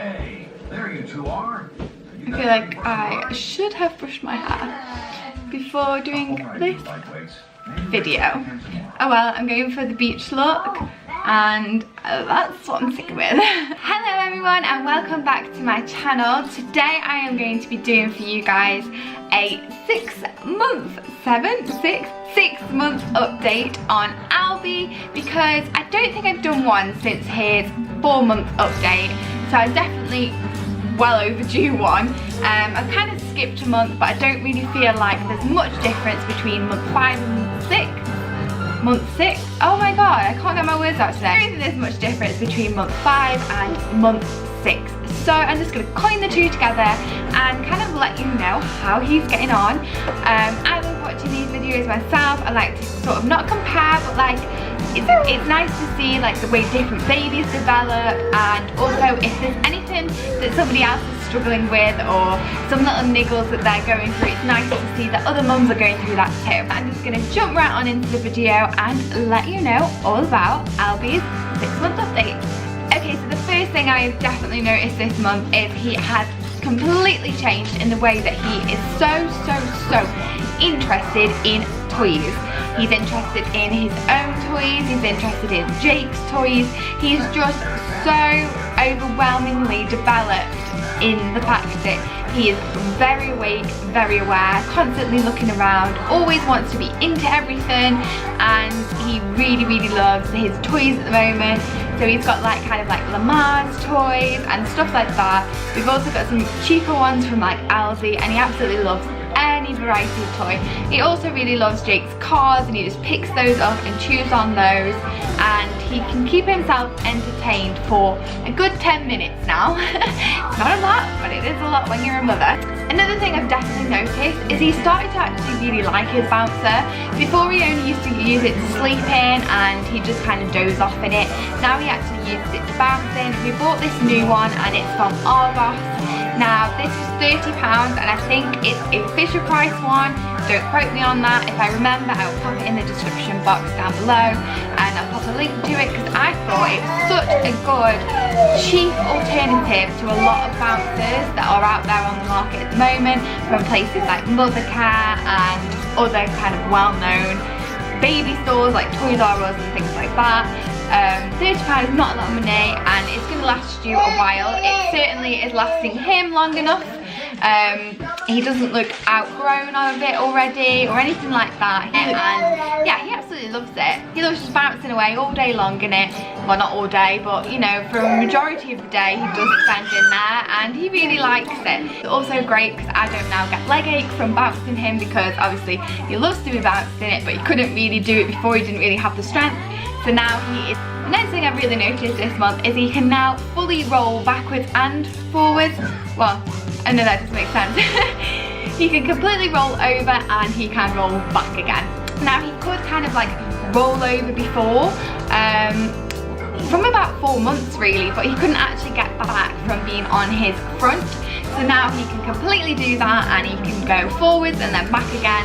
Hey, there you two are. I feel like I should have brushed my hair before doing this video. Oh well, I'm going for the beach look and that's what I'm sticking with. Hello everyone and welcome back to my channel. Today I am going to be doing for you guys a 6 month update on Albi, because I don't think I've done one since his 4 month update, so I definitely well overdue one. I've kind of skipped a month, but I don't really feel like there's much difference between month 5 and month 6. Month 6? Oh my god, I can't get my words out today. I don't think there's much difference between month 5 and month 6. So I'm just going to coin the two together and kind of let you know how he's getting on. I love watching these videos myself. I like to sort of not compare, but like it's nice to see like the way different babies develop, and also if there's anything that somebody else is struggling with or some little niggles that they're going through, it's nice to see that other mums are going through that too. I'm just going to jump right on into the video and let you know all about Albi's 6 month update. Okay, so the first thing I've definitely noticed this month is he has completely changed in the way that he is so interested in toys. He's interested in his own toys, he's interested in Jake's toys. He's just so overwhelmingly developed in the fact that he is very awake, very aware, constantly looking around, always wants to be into everything, and he really loves his toys at the moment. So he's got like kind of like Lamar's toys and stuff like that. We've also got some cheaper ones from like Aldi, and he absolutely loves any variety of toy. He also really loves Jake's cars, and he just picks those up and chews on those, and he can keep himself entertained for a good 10 minutes now. It's not a lot, but it is a lot when you're a mother. Another thing I've definitely noticed is he started to actually really like his bouncer. Before he only used to use it to sleep in and he just kind of doze off in it. Now he actually uses it to bounce in. We bought this new one and it's from Albi'S. Now this is £30 and I think it's a Fisher Price one. Don't quote me on that. If I remember, I'll pop it in the description box down below and I'll pop a link to it, because I thought it was such a good cheap alternative to a lot of bouncers that are out there on the market at the moment, from places like Mothercare and other kind of well-known baby stores like Toys R Us and things like that. £30 is not a lot of money and it's going to last you a while. It certainly is lasting him long enough. He doesn't look outgrown of it already or anything like that. And yeah, he absolutely loves it. He loves just bouncing away all day long in it. Well, not all day, but you know, for a majority of the day he does spend in there and he really likes it. It's also great because I don't now get leg ache from bouncing him, because obviously he loves to be bouncing it, but he couldn't really do it before. He didn't really have the strength. So now he is. The next thing I've really noticed this month is he can now fully roll backwards and forwards. Well, I know that doesn't make sense. He can completely roll over and he can roll back again. Now he could kind of like roll over before, from about 4 months really, but he couldn't actually get back from being on his front. So now he can completely do that and he can go forwards and then back again.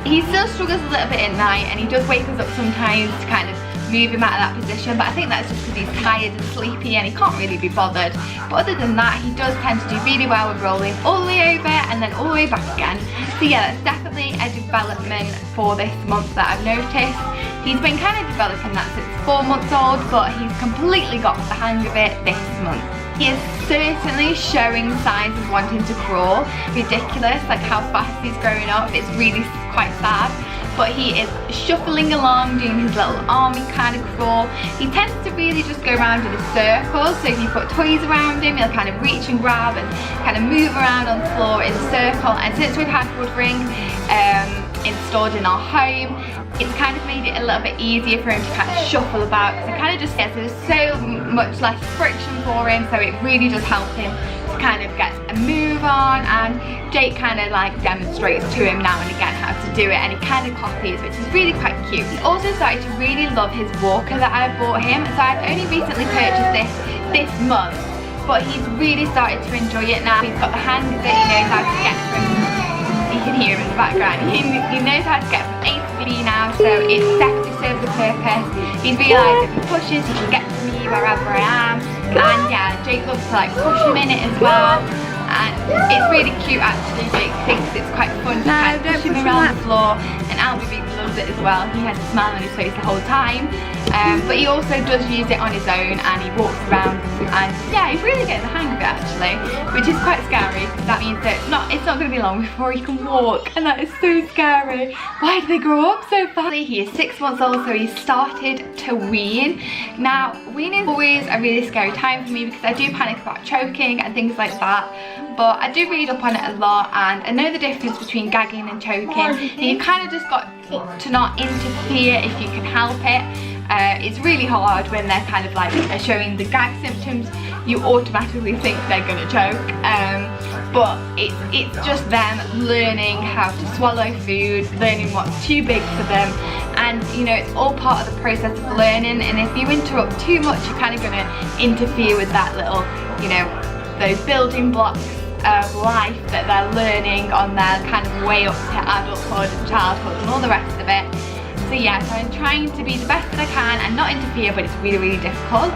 He still struggles a little bit at night and he does wake us up sometimes to kind of move him out of that position, but I think that's just because he's tired and sleepy and he can't really be bothered. But other than that, he does tend to do really well with rolling all the way over and then all the way back again. So yeah, that's definitely a development for this month that I've noticed. He's been kind of developing that since 4 months old, but he's completely got the hang of it this month. He is certainly showing signs of wanting to crawl. Ridiculous, like how fast he's growing up. It's really quite sad. But he is shuffling along, doing his little army kind of crawl. He tends to really just go around in a circle, so if you put toys around him, he'll kind of reach and grab and kind of move around on the floor in a circle. And since we've had Woodring installed in our home, it's kind of made it a little bit easier for him to kind of shuffle about, because it kind of just gets, there's so much less friction for him, so it really does help him to kind of get a move on. And Jake kind of like demonstrates to him now and again how to do it, and he kind of copies, which is really quite cute. He's also started to really love his walker that I bought him. So I've only recently purchased this month, but he's really started to enjoy it now. He's got the hang of it, he knows how to get from, you can hear him in the background, he knows how to get from A to B now, so it definitely serves the purpose. He's realised if he pushes, he can get to me wherever I am. And yeah, Jake loves to like push him in it as well. And it's really cute actually. Jake thinks it's quite fun to kind of push him around the floor, and Albie really loves it as well. He has a smile on his face the whole time. But he also does use it on his own, and he walks around, and yeah, he's really getting the hang of it actually, which is quite scary because that means that it's not going to be long before he can walk, and that is so scary. Why do they grow up so fast? He is 6 months old, so he's started to wean. Now, weaning is always a really scary time for me because I do panic about choking and things like that. But I do read up on it a lot, and I know the difference between gagging and choking. And you kind of just got to not interfere if you can help it. It's really hard when they're kind of like showing the gag symptoms. You automatically think they're gonna choke. But it's just them learning how to swallow food, learning what's too big for them. And you know, it's all part of the process of learning. And if you interrupt too much, you're kind of gonna interfere with that little, you know, those building blocks of life that they're learning on their kind of way up to adulthood and childhood and all the rest of it. So yeah, so I'm trying to be the best that I can and not interfere, but it's really, really difficult.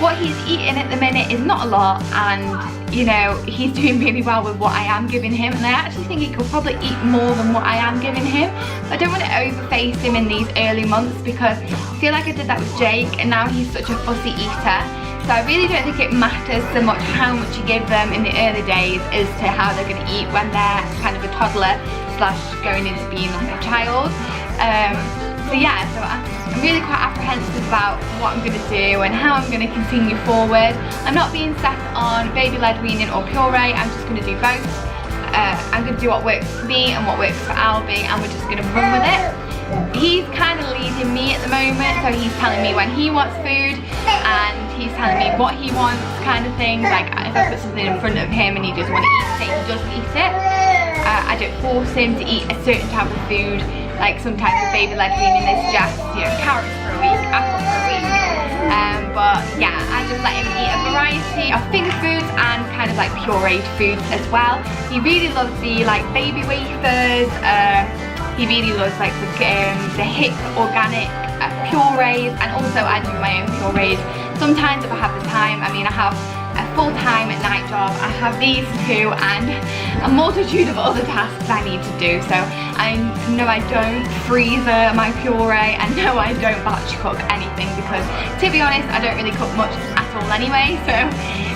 What he's eating at the minute is not a lot, and you know, he's doing really well with what I am giving him, and I actually think he could probably eat more than what I am giving him. I don't want to overface him in these early months because I feel like I did that with Jake, and now he's such a fussy eater. So I really don't think it matters so much how much you give them in the early days as to how they're going to eat when they're kind of a toddler slash going into being like a child. So yeah, so I'm really quite apprehensive about what I'm going to do and how I'm going to continue forward. I'm not being set on baby-led weaning or puree, I'm just going to do both. I'm going to do what works for me and what works for Albie, and we're just going to run with it. He's kind of leading me at the moment, so he's telling me when he wants food and he's telling me what he wants, kind of thing. Like if I put something in front of him and he doesn't want to eat it, he doesn't eat it. I don't force him to eat a certain type of food. Like sometimes with baby-led weaning they suggest, you know, carrots for a week, apples for a week. But yeah, I just let him eat a variety of finger foods and kind of like pureed foods as well. He really loves the like baby wafers. He really loves like the hip organic purees, and also I do my own purees. Sometimes if I have the time, I mean I have a full-time night job, I have these two and a multitude of other tasks I need to do. So I know I don't freezer my puree, and no I don't batch cook anything because to be honest I don't really cook much at all anyway. So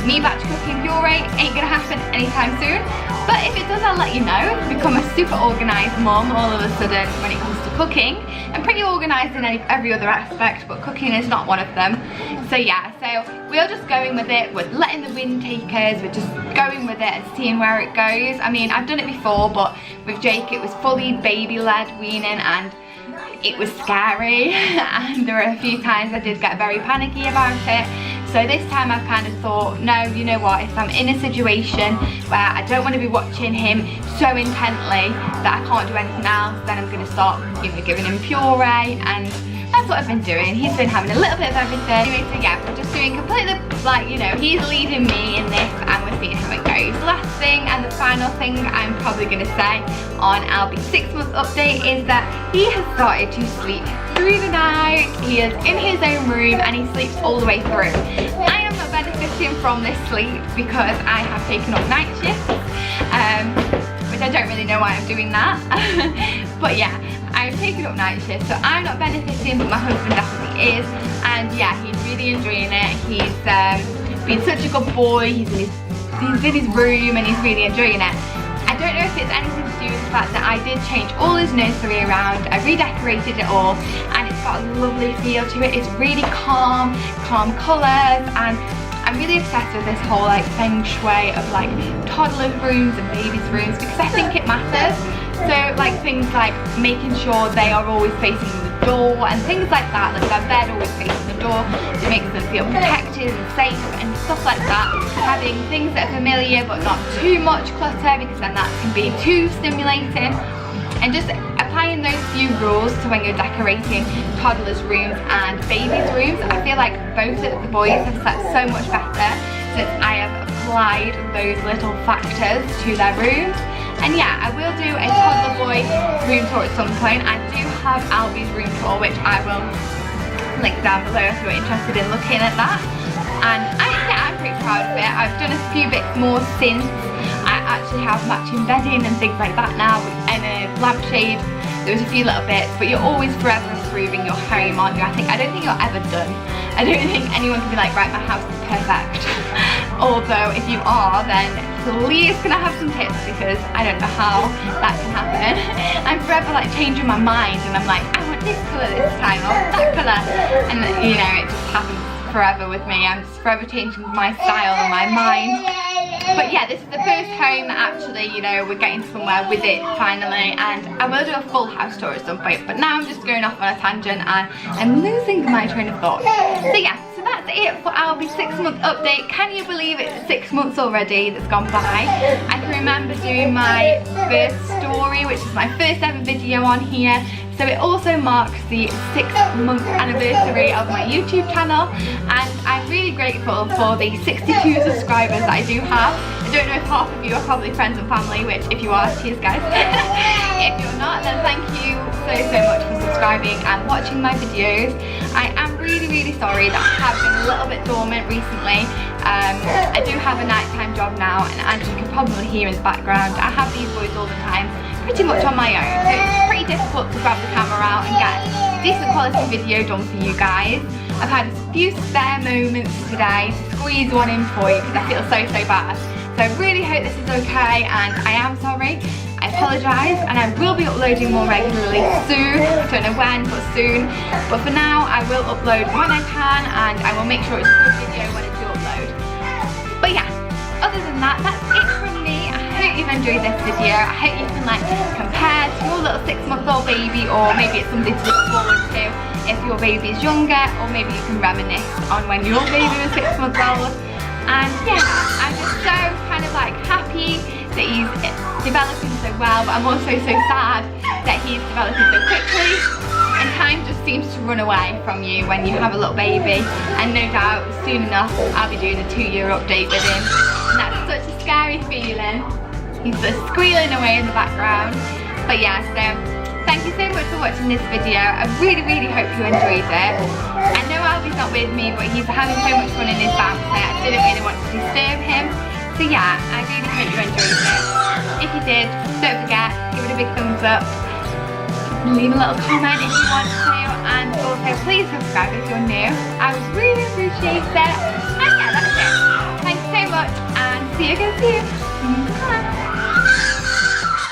me batch cooking puree ain't gonna happen anytime soon. But if it does, I'll let you know. I've become a super organised mom all of a sudden when it comes to cooking. I'm pretty organised in every other aspect, but cooking is not one of them. So yeah, so we're just going with it. We're letting the wind take us. We're just going with it and seeing where it goes. I mean, I've done it before, but with Jake it was fully baby-led weaning, and it was scary. And there were a few times I did get very panicky about it. So this time I've kind of thought, no, you know what, if I'm in a situation where I don't want to be watching him so intently that I can't do anything else, then I'm going to start, you know, giving him puree, and that's what I've been doing. He's been having a little bit of everything. Anyway, so yeah, we're just doing completely, like, you know, he's leading me in this and we're seeing how it goes. The last thing and the final thing I'm probably going to say on Albi's 6 month update is that he has started to sleep through the night. He is in his own room and he sleeps all the way through. I am not benefiting from this sleep because I have taken up night shifts, which I don't really know why I'm doing that. But yeah, I've taken up night shifts, so I'm not benefiting, but my husband definitely is. And yeah, he's really enjoying it. He's been such a good boy. He's in his room and he's really enjoying it. I don't know if it's anything to do with the fact that I did change all his nursery around. I redecorated it all and it's got a lovely feel to it. It's really calm colours, and I'm really obsessed with this whole like feng shui of like toddlers rooms and babies rooms because I think it matters. So like things like making sure they are always facing the door and things like that, like their bed always facing the door, it makes them feel protected and safe and stuff like that. Having things that are familiar but not too much clutter because then that can be too stimulating. And just applying those few rules to when you're decorating toddlers rooms and babies rooms, I feel like both of the boys have slept so much better since I have applied those little factors to their rooms. And yeah, I will do a toddler boy room tour at some point. I do have Albi's room tour, which I will link down below if you're interested in looking at that. And I proud of it. I've done a few bits more since. I actually have matching bedding and things like that now, and a lampshade. There was a few little bits, but you're always forever improving your home, aren't you? I don't think you're ever done. I don't think anyone can be like, right, my house is perfect. Although if you are, then please can I have some tips, because I don't know how that can happen. I'm forever like changing my mind, and I'm like, I want this colour this time, or that colour, and you know, it just happens forever with me. I'm just forever changing my style and my mind. But yeah, this is the first home that actually, you know, we're getting somewhere with it finally, and I will do a full house tour at some point, but now I'm just going off on a tangent and I'm losing my train of thought. So yeah, so that's it for Albi's 6-month update. Can you believe it's 6 months already that's gone by? I can remember doing my first story, which is my first ever video on here. So it also marks the 6-month anniversary of my YouTube channel, and I'm really grateful for the 62 subscribers that I do have. I don't know if half of you are probably friends and family, which if you are, cheers guys. If you're not, then thank you so much for subscribing and watching my videos. I am really sorry that I have been a little bit dormant recently. I do have a nighttime job now, and as you can probably hear in the background, I have these boys all the time, pretty much on my own. So it's pretty difficult to grab the camera out and get a decent quality video done for you guys. I've had a few spare moments today to squeeze one in for you, because I feel so bad. So I really hope this is okay, and I am sorry. I apologise, and I will be uploading more regularly soon. I don't know when, but soon. But for now, I will upload when I can, and I will make sure it's a good video when I do upload. But yeah, other than that, that's it from me. I hope you've enjoyed this video. I hope you can like compare to your little 6-month-old baby, or maybe it's something to look forward to if your baby is younger, or maybe you can reminisce on when your baby was 6 months old. And yeah, I'm just so kind of like happy that he's developing so well, but I'm also so sad that he's developing so quickly, and time just seems to run away from you when you have a little baby. And no doubt soon enough I'll be doing a 2-year update with him, and that's such a scary feeling. He's just squealing away in the background. But yeah, so thank you so much for watching this video. I really hope you enjoyed it. I know Albi's not with me, but he's having so much fun in his bouncer. I didn't really want to disturb him. So yeah, I really hope you enjoyed it. If you did, don't forget, give it a big thumbs up. Leave a little comment if you want to. And also please subscribe if you're new. I would really appreciate it. And yeah, that's it. Thanks so much, and see you again soon.